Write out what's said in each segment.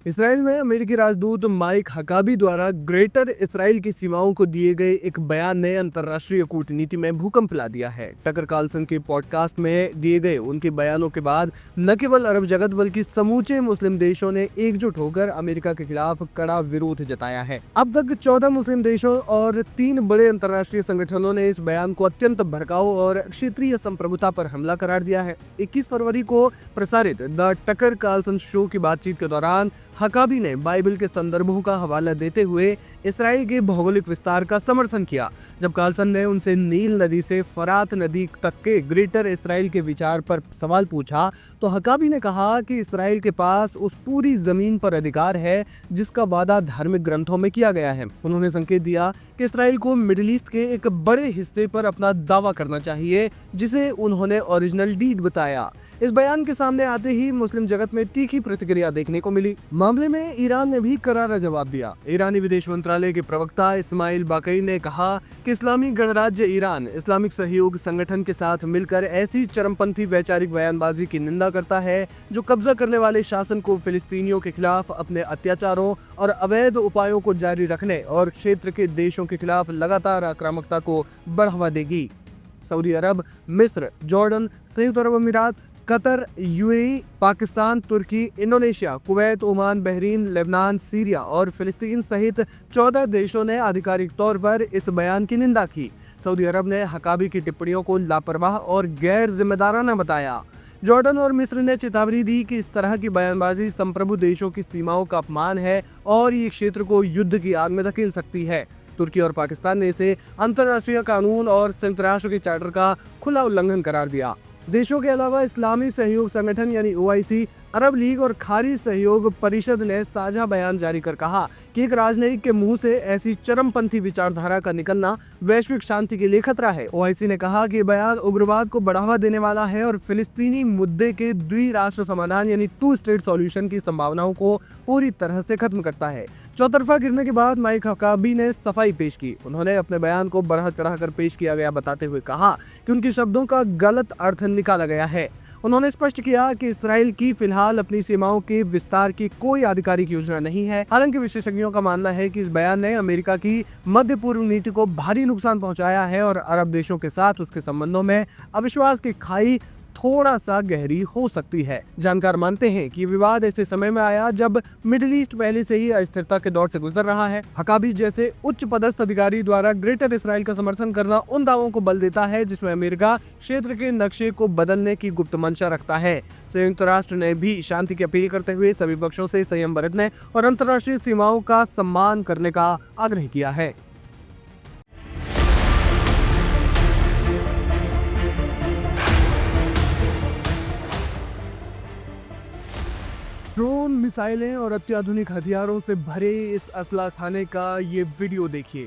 Israel में अमेरिकी राजदूत माइक हकाबी द्वारा ग्रेटर इसराइल की सीमाओं को दिए गए एक बयान ने अंतर्राष्ट्रीय कूटनीति में भूकंप ला दिया है। टकर कार्लसन के पॉडकास्ट में दिए गए उनके बयानों के बाद न केवल अरब जगत बल्कि समूचे मुस्लिम देशों ने एकजुट होकर अमेरिका के खिलाफ कड़ा विरोध जताया है। अब तक 14 मुस्लिम देशों और 3 बड़े अंतर्राष्ट्रीय संगठनों ने इस बयान को अत्यंत भड़काऊ और क्षेत्रीय संप्रभुता पर हमला करार दिया है। 21 फरवरी को प्रसारित द टकर कार्लसन शो की बातचीत के दौरान हकाबी ने बाइबल के संदर्भों का हवाला देते हुए इसराइल के भौगोलिक विस्तार का समर्थन किया। जब कार्लसन ने उनसे नील नदी से फरात नदी तक के ग्रेटर इसराइल के विचार पर सवाल पूछा तो हकाबी ने कहा कि इसराइल के पास उस पूरी जमीन पर अधिकार है जिसका वादा धार्मिक ग्रंथों में किया गया है। उन्होंने संकेत दिया कि इसराइल को मिडिल ईस्ट के एक बड़े हिस्से पर अपना दावा करना चाहिए, जिसे उन्होंने ओरिजिनल डीड बताया। इस बयान के सामने आते ही मुस्लिम जगत में तीखी प्रतिक्रिया देखने को मिली। मामले में ईरान ने भी करारा जवाब दिया। ईरानी विदेश मंत्रालय के प्रवक्ता इस्माइल बाकई ने कहा कि इस्लामी गणराज्य ईरान इस्लामिक सहयोग संगठन के साथ मिलकर ऐसी चरमपंथी वैचारिक बयानबाजी की निंदा करता है जो कब्जा करने वाले शासन को फिलिस्तीनियों के खिलाफ अपने अत्याचारों और अवैध उपायों को जारी रखने और क्षेत्र के देशों के खिलाफ लगातार आक्रामकता को बढ़ावा देगी। सऊदी अरब, मिस्र, जॉर्डन, संयुक्त अरब अमीरात, कतर, यूएई, पाकिस्तान, तुर्की, Indonesia, Kuwait, Oman, Bahrain, Lebanon, Syria और फिलिस्तीन सहित 14 देशों ने आधिकारिक तौर पर इस बयान की निंदा की। सऊदी अरब ने हकाबी की टिप्पणियों को लापरवाह और गैर जिम्मेदाराना बताया। जॉर्डन और मिस्र ने चेतावनी दी कि इस तरह की बयानबाजी संप्रभु देशों की सीमाओं का अपमान है और ये क्षेत्र को युद्ध की आग में धकेल सकती है। तुर्की और पाकिस्तान ने इसे अंतर्राष्ट्रीय कानून और संयुक्त राष्ट्र के चार्टर का खुला उल्लंघन करार दिया। देशों के अलावा इस्लामी सहयोग संगठन यानी ओआईसी, अरब लीग और खाड़ी सहयोग परिषद ने साझा बयान जारी कर कहा कि एक राजनयिक के मुंह से ऐसी चरमपंथी विचारधारा का निकलना वैश्विक शांति के लिए खतरा है। ओआईसी ने कहा कि बयान उग्रवाद को बढ़ावा देने वाला है और फिलिस्तीनी मुद्दे के द्विराष्ट्र समाधान यानी 2 स्टेट सॉल्यूशन की संभावनाओं को पूरी तरह से खत्म करता है। चौतरफा गिरने के बाद माइक हकाबी ने सफाई पेश की। उन्होंने अपने बयान को बढ़ा चढ़ाकर पेश किया गया बताते हुए कहा कि उनके शब्दों का गलत अर्थ निकाला गया है। उन्होंने स्पष्ट किया कि इसराइल की फिलहाल अपनी सीमाओं के विस्तार की कोई आधिकारिक योजना नहीं है। हालांकि विशेषज्ञों का मानना है कि इस बयान ने अमेरिका की मध्य पूर्व नीति को भारी नुकसान पहुंचाया है और अरब देशों के साथ उसके संबंधों में अविश्वास की खाई थोड़ा सा गहरी हो सकती है। जानकार मानते हैं कि विवाद ऐसे समय में आया जब मिडिल ईस्ट पहले से ही अस्थिरता के दौर से गुजर रहा है। हकाबी जैसे उच्च पदस्थ अधिकारी द्वारा ग्रेटर इसराइल का समर्थन करना उन दावों को बल देता है जिसमें अमेरिका क्षेत्र के नक्शे को बदलने की गुप्त मंशा रखता है। संयुक्त राष्ट्र ने भी शांति की अपील करते हुए सभी पक्षों से संयम बरतने और अंतर्राष्ट्रीय सीमाओं का सम्मान करने का आग्रह किया है। ड्रोन, मिसाइलें और अत्याधुनिक हथियारों से भरे इस असला खाने का ये वीडियो देखिए।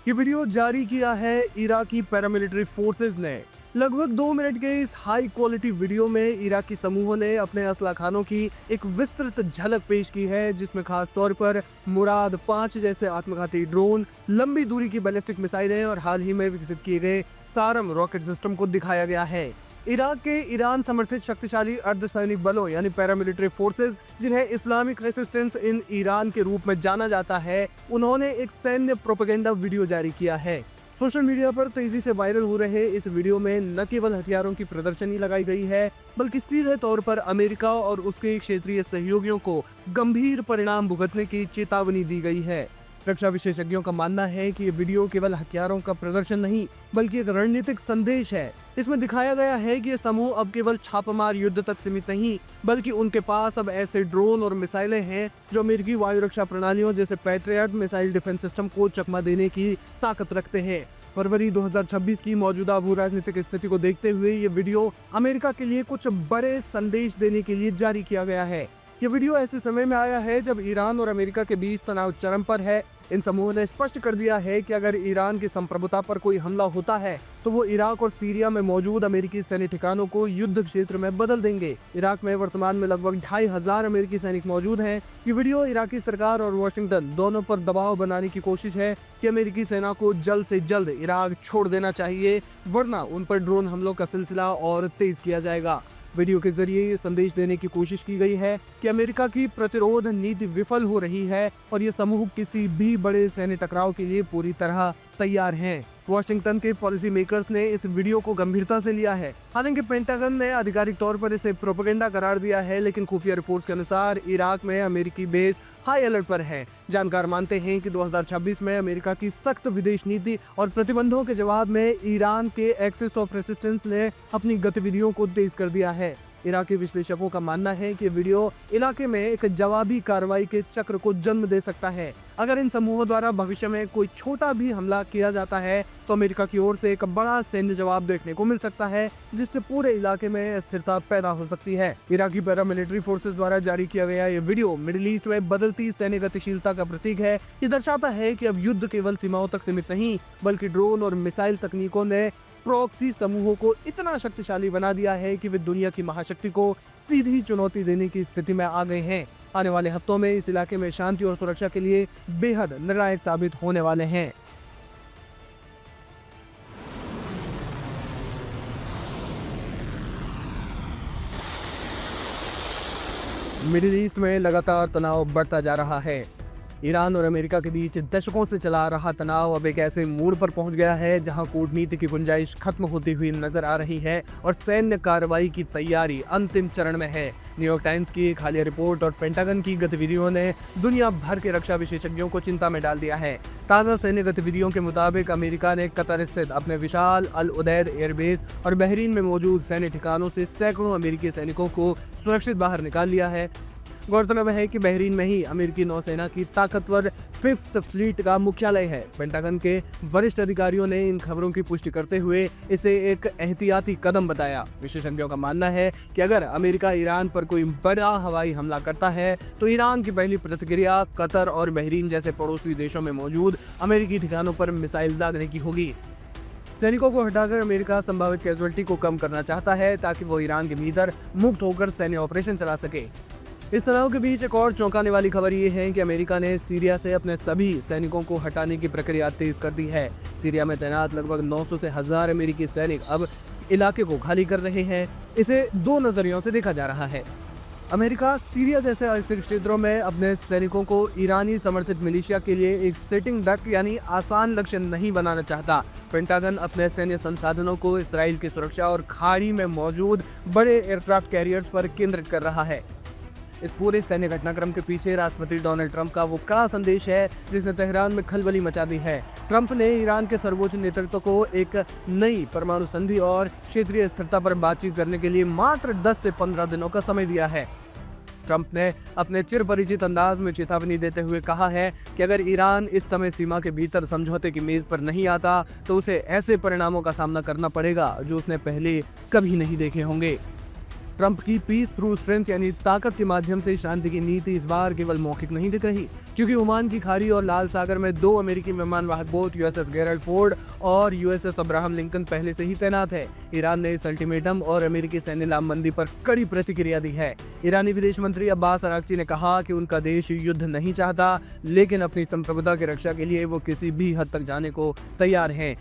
ये वीडियो जारी किया है इराकी पैरामिलिट्री फोर्सेस ने। लगभग 2 मिनट के इस हाई क्वालिटी वीडियो में इराकी समूहों ने अपने असला खानों की एक विस्तृत झलक पेश की है, जिसमें खास तौर पर मुराद 5 जैसे आत्मघाती ड्रोन, लंबी दूरी की बैलिस्टिक मिसाइलें और हाल ही में विकसित किए गए सारम रॉकेट सिस्टम को दिखाया गया है। इराक के ईरान समर्थित शक्तिशाली अर्धसैनिक बलों यानी पैरामिलिट्री फोर्सेस, जिन्हें इस्लामिक रेसिस्टेंस इन ईरान के रूप में जाना जाता है, उन्होंने एक सैन्य प्रोपेगेंडा वीडियो जारी किया है। सोशल मीडिया पर तेजी से वायरल हो रहे इस वीडियो में न केवल हथियारों की प्रदर्शनी लगाई गई है, बल्कि सीधे तौर पर अमेरिका और उसके क्षेत्रीय सहयोगियों को गंभीर परिणाम भुगतने की चेतावनी दी गई है। रक्षा विशेषज्ञों का मानना है कि ये वीडियो केवल हथियारों का प्रदर्शन नहीं बल्कि एक रणनीतिक संदेश है। इसमें दिखाया गया है कि ये समूह अब केवल छापामार युद्ध तक सीमित नहीं, बल्कि उनके पास अब ऐसे ड्रोन और मिसाइलें हैं जो अमेरिकी वायु रक्षा प्रणालियों जैसे पैट्रियट मिसाइल डिफेंस सिस्टम को चकमा देने की ताकत रखते हैं। फरवरी 2026 की मौजूदा भू राजनीतिक स्थिति को देखते हुए ये वीडियो अमेरिका के लिए कुछ बड़े संदेश देने के लिए जारी किया गया है। ये वीडियो ऐसे समय में आया है जब ईरान और अमेरिका के बीच तनाव चरम पर है। इन समूहों ने स्पष्ट कर दिया है कि अगर ईरान की संप्रभुता पर कोई हमला होता है तो वो इराक और सीरिया में मौजूद अमेरिकी सैन्य ठिकानों को युद्ध क्षेत्र में बदल देंगे। इराक में वर्तमान में लगभग 2500 अमेरिकी सैनिक मौजूद हैं। ये वीडियो इराकी सरकार और वॉशिंगटन दोनों पर दबाव बनाने की कोशिश है कि अमेरिकी सेना को जल्द से जल्द इराक छोड़ देना चाहिए, वरना उन पर ड्रोन हमलों का सिलसिला और तेज किया जाएगा। वीडियो के जरिए ये संदेश देने की कोशिश की गई है कि अमेरिका की प्रतिरोध नीति विफल हो रही है और ये समूह किसी भी बड़े सैन्य टकराव के लिए पूरी तरह तैयार हैं। वॉशिंगटन के पॉलिसी मेकर्स ने इस वीडियो को गंभीरता से लिया है। हालांकि पेंटागन ने आधिकारिक तौर पर इसे प्रोपेगेंडा करार दिया है, लेकिन खुफिया रिपोर्ट्स के अनुसार इराक में अमेरिकी बेस हाई अलर्ट पर है। जानकार मानते हैं कि 2026 में अमेरिका की सख्त विदेश नीति और प्रतिबंधों के जवाब में ईरान के एक्सिस ऑफ रेसिस्टेंस ने अपनी गतिविधियों को तेज कर दिया है। इराकी विश्लेषकों का मानना है कि वीडियो इलाके में एक जवाबी कार्रवाई के चक्र को जन्म दे सकता है। अगर इन समूहों द्वारा भविष्य में कोई छोटा भी हमला किया जाता है तो अमेरिका की ओर से एक बड़ा सैन्य जवाब देखने को मिल सकता है, जिससे पूरे इलाके में अस्थिरता पैदा हो सकती है। इराकी पैरामिलिट्री फोर्सेस द्वारा जारी किया गया ये वीडियो मिडिल ईस्ट में बदलती सैन्य गतिशीलता का प्रतीक है। ये दर्शाता है कि अब युद्ध केवल सीमाओं तक सीमित नहीं, बल्कि ड्रोन और मिसाइल तकनीकों ने प्रॉक्सी समूहों को इतना शक्तिशाली बना दिया है कि वे दुनिया की महाशक्ति को सीधी चुनौती देने की स्थिति में आ गए हैं। आने वाले हफ्तों में इस इलाके में शांति और सुरक्षा के लिए बेहद निर्णायक साबित होने वाले हैं। मिडिल ईस्ट में लगातार तनाव बढ़ता जा रहा है। ईरान और अमेरिका के बीच दशकों से चला रहा तनाव अब एक ऐसे मोड़ पर पहुंच गया है जहां कूटनीति की गुंजाइश खत्म होती हुई नजर आ रही है और सैन्य कार्रवाई की तैयारी अंतिम चरण में है। न्यूयॉर्क टाइम्स की एक हालिया रिपोर्ट और पेंटागन की गतिविधियों ने दुनिया भर के रक्षा विशेषज्ञों को चिंता में डाल दिया है। ताज़ा सैन्य गतिविधियों के मुताबिक अमेरिका ने कतर स्थित अपने विशाल अल उदैद एयरबेस और बहरीन में मौजूद सैन्य ठिकानों से सैकड़ों अमेरिकी सैनिकों को सुरक्षित बाहर निकाल लिया है। गौरतलब है कि बहरीन में ही अमेरिकी नौसेना की ताकतवर 5th फ्लीट का मुख्यालय है। पेंटागन के वरिष्ठ अधिकारियों ने इन खबरों की पुष्टि करते हुए इसे एक एहतियाती कदम बताया। विशेषज्ञों का मानना है कि अगर अमेरिका ईरान पर कोई बड़ा हवाई हमला करता है तो ईरान की पहली प्रतिक्रिया कतर और बहरीन जैसे पड़ोसी देशों में मौजूद अमेरिकी ठिकानों पर मिसाइल दागने की होगी। सैनिकों को हटाकर अमेरिका संभावित कैजुअल्टी को कम करना चाहता है ताकि वो ईरान के भीतर मुक्त होकर सैन्य ऑपरेशन चला सके। इस तनाव के बीच एक और चौंकाने वाली खबर ये है कि अमेरिका ने सीरिया से अपने सभी सैनिकों को हटाने की प्रक्रिया तेज कर दी है। सीरिया में तैनात लगभग 900 से 1000 अमेरिकी सैनिक अब इलाके को खाली कर रहे हैं। इसे दो नजरियों से देखा जा रहा है। अमेरिका सीरिया जैसे अस्थिर क्षेत्रों में अपने सैनिकों को ईरानी समर्थित मिलिशिया के लिए एक सेटिंग डक यानी आसान लक्ष्य नहीं बनाना चाहता। पेंटागन अपने सैन्य संसाधनों को इसराइल की सुरक्षा और खाड़ी में मौजूद बड़े एयरक्राफ्ट कैरियर्स पर केंद्रित कर रहा है। इस पूरे सैन्य घटनाक्रम के पीछे राष्ट्रपति डोनाल्ड ट्रंप का वो कड़ा संदेश है जिसने तेहरान में खलबली मचा दी है। ट्रंप ने ईरान के सर्वोच्च नेतृत्व को एक नई परमाणु संधि और क्षेत्रीय स्थिरता पर बातचीत करने के लिए मात्र 10 से 15 दिनों का समय दिया है। ट्रंप ने अपने चिर परिचित अंदाज में चेतावनी देते हुए कहा है कि अगर ईरान इस समय सीमा के भीतर समझौते की मेज पर नहीं आता तो उसे ऐसे परिणामों का सामना करना पड़ेगा जो उसने पहले कभी नहीं देखे होंगे। ट्रंप की पीस थ्रू स्ट्रेंथ यानी ताकत के माध्यम से शांति की नीति इस बार केवल मौखिक नहीं दिख रही, क्योंकि ओमान की खाड़ी और लाल सागर में 2 अमेरिकी विमान वाहक बोट यूएसएस गेरल्ड फोर्ड और यूएसएस अब्राहम लिंकन पहले से ही तैनात है। ईरान ने इस अल्टीमेटम और अमेरिकी सैन्य लामबंदी पर कड़ी प्रतिक्रिया दी है। ईरानी विदेश मंत्री अब्बास अरागची ने कहा कि उनका देश युद्ध नहीं चाहता, लेकिन अपनी संप्रभुता की रक्षा के लिए वो किसी भी हद तक जाने को तैयार हैं।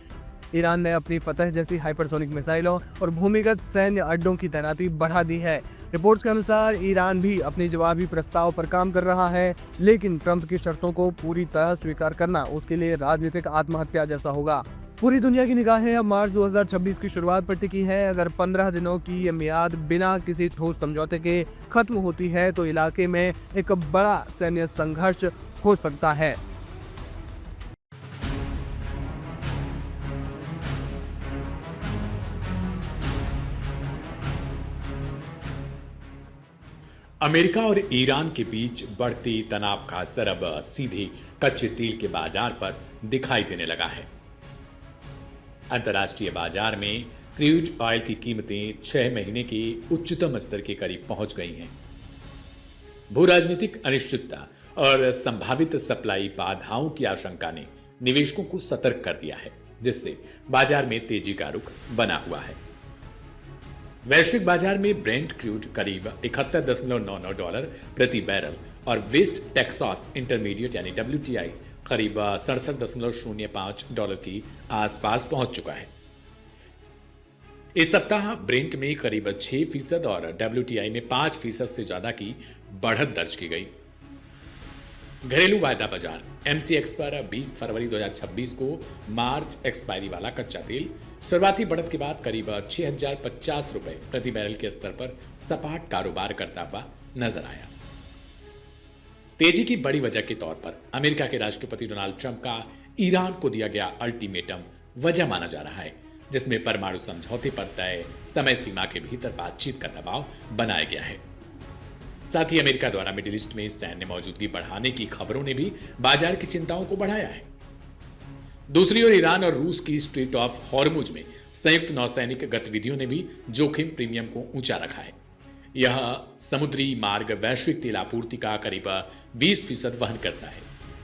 ईरान ने अपनी फतह जैसी हाइपरसोनिक मिसाइलों और भूमिगत सैन्य अड्डों की तैनाती बढ़ा दी है। रिपोर्ट्स के अनुसार ईरान भी अपने जवाबी प्रस्ताव पर काम कर रहा है, लेकिन ट्रंप की शर्तों को पूरी तरह स्वीकार करना उसके लिए राजनीतिक आत्महत्या जैसा होगा। पूरी दुनिया की निगाहें अब मार्च 2026 की शुरुआत पर टिकी है। अगर 15 दिनों की ये मियाद बिना किसी ठोस समझौते के खत्म होती है तो इलाके में एक बड़ा सैन्य संघर्ष हो सकता है। अमेरिका और ईरान के बीच बढ़ती तनाव का असर अब सीधे कच्चे तेल के बाजार पर दिखाई देने लगा है। अंतर्राष्ट्रीय बाजार में क्रूड ऑयल की कीमतें 6 महीने के उच्चतम स्तर के करीब पहुंच गई हैं। भू-राजनीतिक अनिश्चितता और संभावित सप्लाई बाधाओं की आशंका ने निवेशकों को सतर्क कर दिया है, जिससे बाजार में तेजी का रुख बना हुआ है। वैश्विक बाजार में ब्रेंट क्रूड करीब $71.99 प्रति बैरल और वेस्ट टेक्सास इंटरमीडिएट यानी WTI करीब $67.05 की आसपास पहुंच चुका है। इस सप्ताह ब्रेंट में करीब 6% और WTI में 5% से ज्यादा की बढ़त दर्ज की गई। घरेलू वायदा बाजार MCX पर 20 फरवरी 2026 को मार्च एक्सपायरी वाला कच्चा तेल शुरुआती बढ़त के बाद करीब 6,050 रुपए प्रति बैरल के स्तर पर सपाट कारोबार करता हुआ नजर आया। तेजी की बड़ी वजह के तौर पर अमेरिका के राष्ट्रपति डोनाल्ड ट्रंप का ईरान को दिया गया अल्टीमेटम वजह माना जा रहा है, जिसमें परमाणु समझौते पर तय समय सीमा के भीतर बातचीत का दबाव बनाया गया है। साथ ही अमेरिका द्वारा मिडिल ईस्ट में सैन्य मौजूदगी बढ़ाने की खबरों ने भी बाजार की चिंताओं को बढ़ाया है। दूसरी ओर ईरान और रूस की स्ट्रेट ऑफ हॉर्मुज में संयुक्त नौसैनिक गतिविधियों ने भी जोखिम प्रीमियम को ऊंचा रखा है। यह समुद्री मार्ग वैश्विक तेल आपूर्ति का करीब 20% वहन करता है,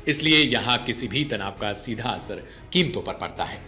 इसलिए यहां किसी भी तनाव का सीधा असर कीमतों पर पड़ता है।